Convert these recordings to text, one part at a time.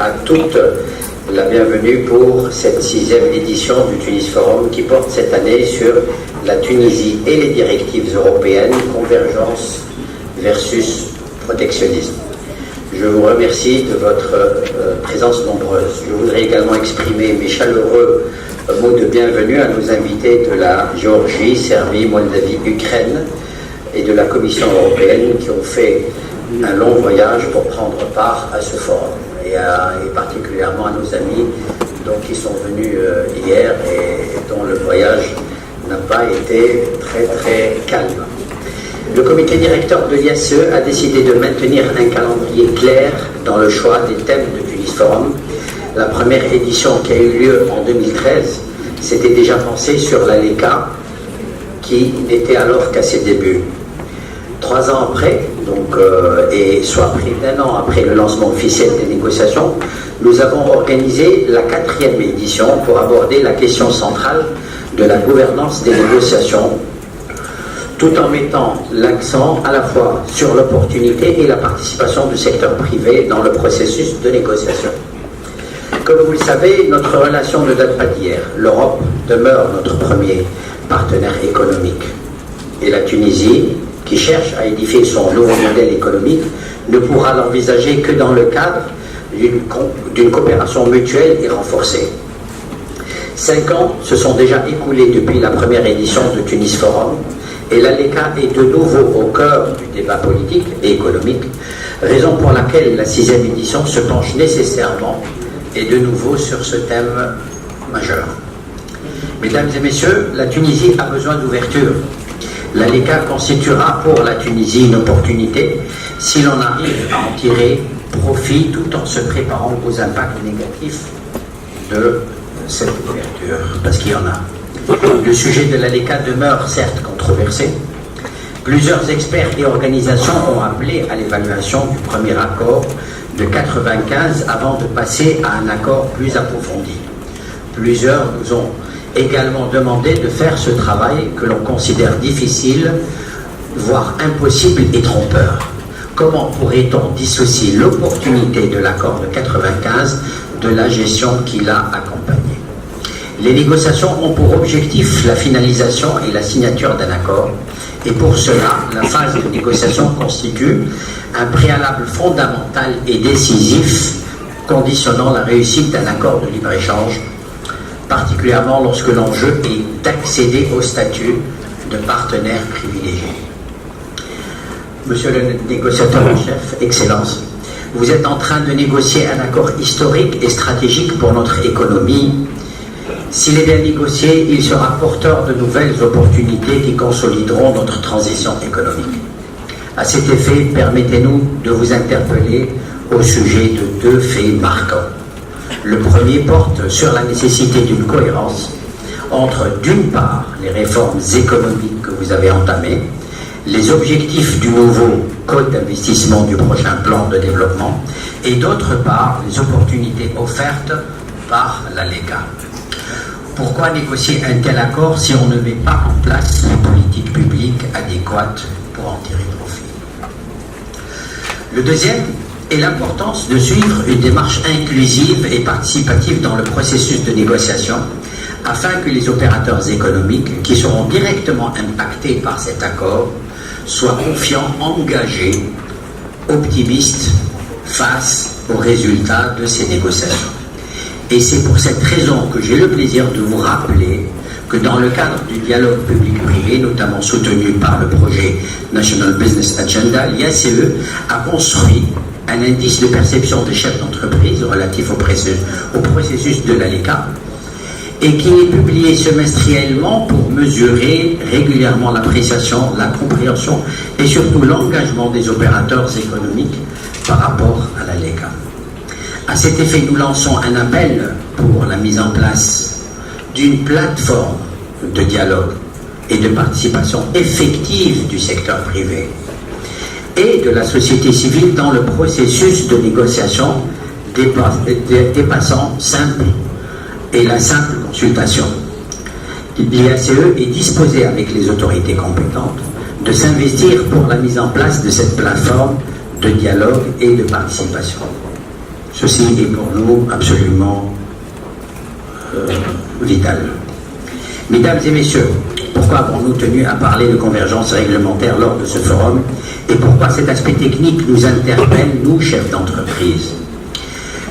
à toute la bienvenue pour cette 6e édition du Tunis Forum qui porte cette année sur la Tunisie et les directives européennes, convergence versus protectionnisme. Je vous remercie de votre présence nombreuse. Je voudrais également exprimer mes chaleureux mots de bienvenue à nos invités de la Géorgie, Serbie, Moldavie, Ukraine et de la Commission européenne qui ont fait un long voyage pour prendre part à ce forum, et particulièrement à nos amis qui sont venus hier et dont le voyage n'a pas été très très calme. Le comité directeur de l'IACE a décidé de maintenir un calendrier clair dans le choix des thèmes de Tunis Forum. La première édition qui a eu lieu en 2013 s'était déjà pensée sur l'ALECA, qui n'était alors qu'à ses débuts. 3 ans après, et soit près d'1 an après le lancement officiel des négociations, nous avons organisé la 4e édition pour aborder la question centrale de la gouvernance des négociations, tout en mettant l'accent à la fois sur l'opportunité et la participation du secteur privé dans le processus de négociation. Comme vous le savez, notre relation ne date pas d'hier. L'Europe demeure notre premier partenaire économique. Et la Tunisie, qui cherche à édifier son nouveau modèle économique, ne pourra l'envisager que dans le cadre d'une coopération mutuelle et renforcée. 5 ans se sont déjà écoulés depuis la première édition de Tunis Forum, et l'ALECA est de nouveau au cœur du débat politique et économique, raison pour laquelle la 6e édition se penche nécessairement et de nouveau sur ce thème majeur. Mesdames et messieurs, la Tunisie a besoin d'ouverture. L'ALECA constituera pour la Tunisie une opportunité si l'on arrive à en tirer profit tout en se préparant aux impacts négatifs de cette ouverture, parce qu'il y en a. Le sujet de l'ALECA demeure certes controversé. Plusieurs experts et organisations ont appelé à l'évaluation du premier accord de 1995 avant de passer à un accord plus approfondi. Plusieurs nous ont également demandé de faire ce travail que l'on considère difficile, voire impossible et trompeur. Comment pourrait-on dissocier l'opportunité de l'accord de 1995 de la gestion qui l'a accompagné? Les négociations ont pour objectif la finalisation et la signature d'un accord, et pour cela, la phase de négociation constitue un préalable fondamental et décisif conditionnant la réussite d'un accord de libre-échange, particulièrement lorsque l'enjeu est d'accéder au statut de partenaire privilégié. Monsieur le négociateur en chef, Excellence, vous êtes en train de négocier un accord historique et stratégique pour notre économie. S'il est bien négocié, il sera porteur de nouvelles opportunités qui consolideront notre transition économique. À cet effet, permettez-nous de vous interpeller au sujet de 2 faits marquants. Le premier porte sur la nécessité d'une cohérence entre, d'une part, les réformes économiques que vous avez entamées, les objectifs du nouveau code d'investissement du prochain plan de développement, et d'autre part, les opportunités offertes par l'ALECA. Pourquoi négocier un tel accord si on ne met pas en place les politiques publiques adéquates pour en tirer profit? Le deuxième est l'importance de suivre une démarche inclusive et participative dans le processus de négociation afin que les opérateurs économiques qui seront directement impactés par cet accord soient confiants, engagés, optimistes face aux résultats de ces négociations. Et c'est pour cette raison que j'ai le plaisir de vous rappeler que dans le cadre du dialogue public-privé, notamment soutenu par le projet National Business Agenda, l'IACE a construit un indice de perception des chefs d'entreprise relatif au processus de l'ALECA et qui est publié semestriellement pour mesurer régulièrement l'appréciation, la compréhension et surtout l'engagement des opérateurs économiques par rapport à l'ALECA. À cet effet, nous lançons un appel pour la mise en place d'une plateforme de dialogue et de participation effective du secteur privé et de la société civile dans le processus de négociation dépassant la simple consultation. L'IACE est disposé avec les autorités compétentes de s'investir pour la mise en place de cette plateforme de dialogue et de participation. Ceci est pour nous absolument vital. Mesdames et messieurs, pourquoi avons-nous tenu à parler de convergence réglementaire lors de ce forum et pourquoi cet aspect technique nous interpelle, nous, chefs d'entreprise?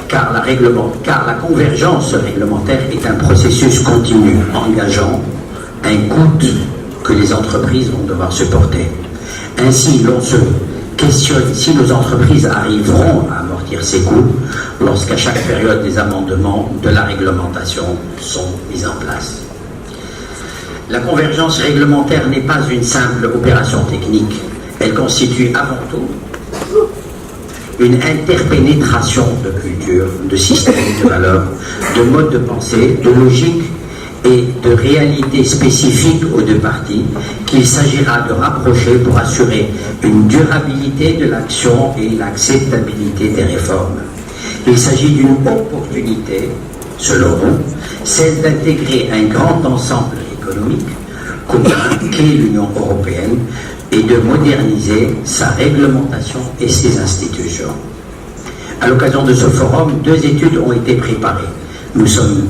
Car la convergence réglementaire est un processus continu, engageant un coût que les entreprises vont devoir supporter. Ainsi, l'on se questionne si nos entreprises arriveront à amortir ces coûts lorsqu'à chaque période des amendements de la réglementation sont mis en place. La convergence réglementaire n'est pas une simple opération technique. Elle constitue avant tout une interpénétration de culture, de systèmes de valeurs, de modes de pensée, de logique et de réalités spécifiques aux deux parties qu'il s'agira de rapprocher pour assurer une durabilité de l'action et l'acceptabilité des réformes. Il s'agit d'une opportunité, selon nous, celle d'intégrer un grand ensemble économique commun qu'est l'Union européenne et de moderniser sa réglementation et ses institutions. À l'occasion de ce forum, 2 études ont été préparées. Nous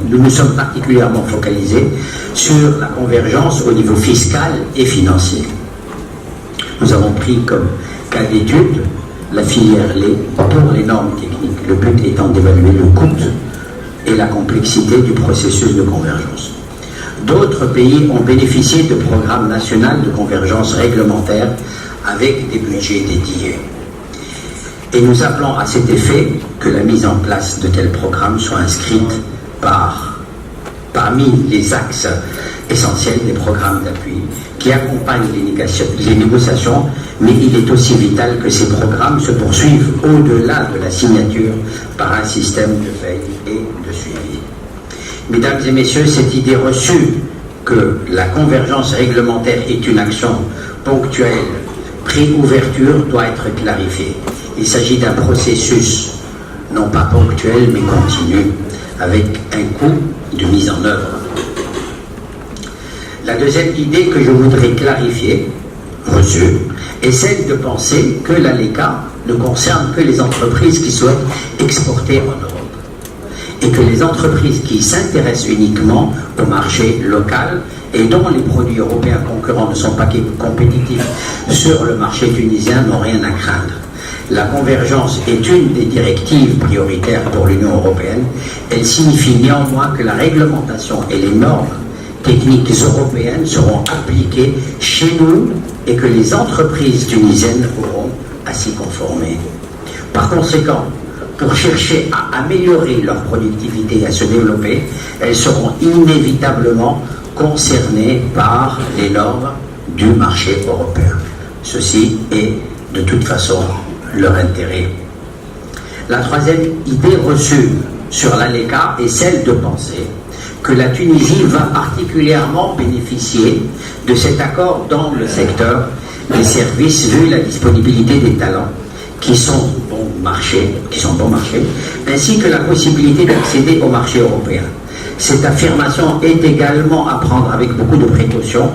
nous sommes particulièrement focalisés sur la convergence au niveau fiscal et financier. Nous avons pris comme cas d'étude la filière lait pour les normes techniques, le but étant d'évaluer le coût et la complexité du processus de convergence. D'autres pays ont bénéficié de programmes nationaux de convergence réglementaire avec des budgets dédiés. Et nous appelons à cet effet que la mise en place de tels programmes soit inscrite parmi les axes essentiels des programmes d'appui qui accompagnent les négociations, mais il est aussi vital que ces programmes se poursuivent au-delà de la signature par un système de veille et de suivi. Mesdames et messieurs, cette idée reçue que la convergence réglementaire est une action ponctuelle, pré-ouverture, doit être clarifiée. Il s'agit d'un processus, non pas ponctuel, mais continu, avec un coût de mise en œuvre. La deuxième idée que je voudrais clarifier, reçue, est celle de penser que l'ALECA ne concerne que les entreprises qui souhaitent exporter en Europe et que les entreprises qui s'intéressent uniquement au marché local et dont les produits européens concurrents ne sont pas compétitifs sur le marché tunisien n'ont rien à craindre. La convergence est une des directives prioritaires pour l'Union européenne. Elle signifie néanmoins que la réglementation et les normes techniques européennes seront appliquées chez nous et que les entreprises tunisiennes auront à s'y conformer. Par conséquent, pour chercher à améliorer leur productivité et à se développer, elles seront inévitablement concernées par les normes du marché européen. Ceci est de toute façon leur intérêt. La troisième idée reçue sur l'ALECA est celle de penser que la Tunisie va particulièrement bénéficier de cet accord dans le secteur des services vu la disponibilité des talents qui sont bon marché, ainsi que la possibilité d'accéder au marché européen. Cette affirmation est également à prendre avec beaucoup de précaution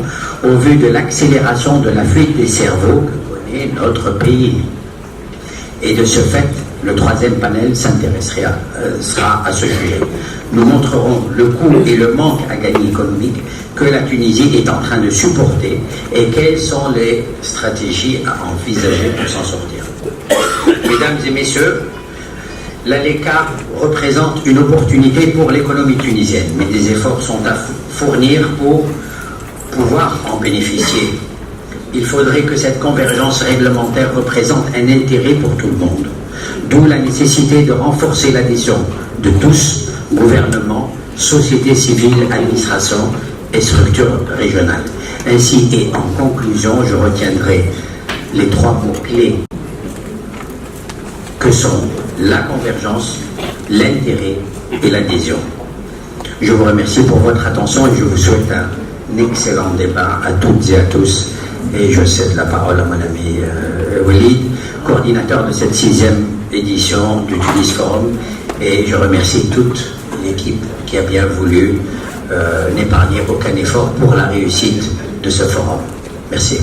au vu de l'accélération de la fuite des cerveaux que connaît notre pays. Et de ce fait, le troisième panel sera à ce sujet. Nous montrerons le coût et le manque à gagner économique que la Tunisie est en train de supporter et quelles sont les stratégies à envisager pour s'en sortir. Mesdames et messieurs, l'ALECA représente une opportunité pour l'économie tunisienne, mais des efforts sont à fournir pour pouvoir en bénéficier. Il faudrait que cette convergence réglementaire représente un intérêt pour tout le monde, d'où la nécessité de renforcer l'adhésion de tous, gouvernement, société civile, administration et structures régionales. Ainsi, et en conclusion, je retiendrai les 3 mots-clés que sont la convergence, l'intérêt et l'adhésion. Je vous remercie pour votre attention et je vous souhaite un excellent débat à toutes et à tous. Et je cède la parole à mon ami Walid, coordinateur de cette 6e édition du Tunis Forum. Et je remercie toute l'équipe qui a bien voulu n'épargner aucun effort pour la réussite de ce forum. Merci.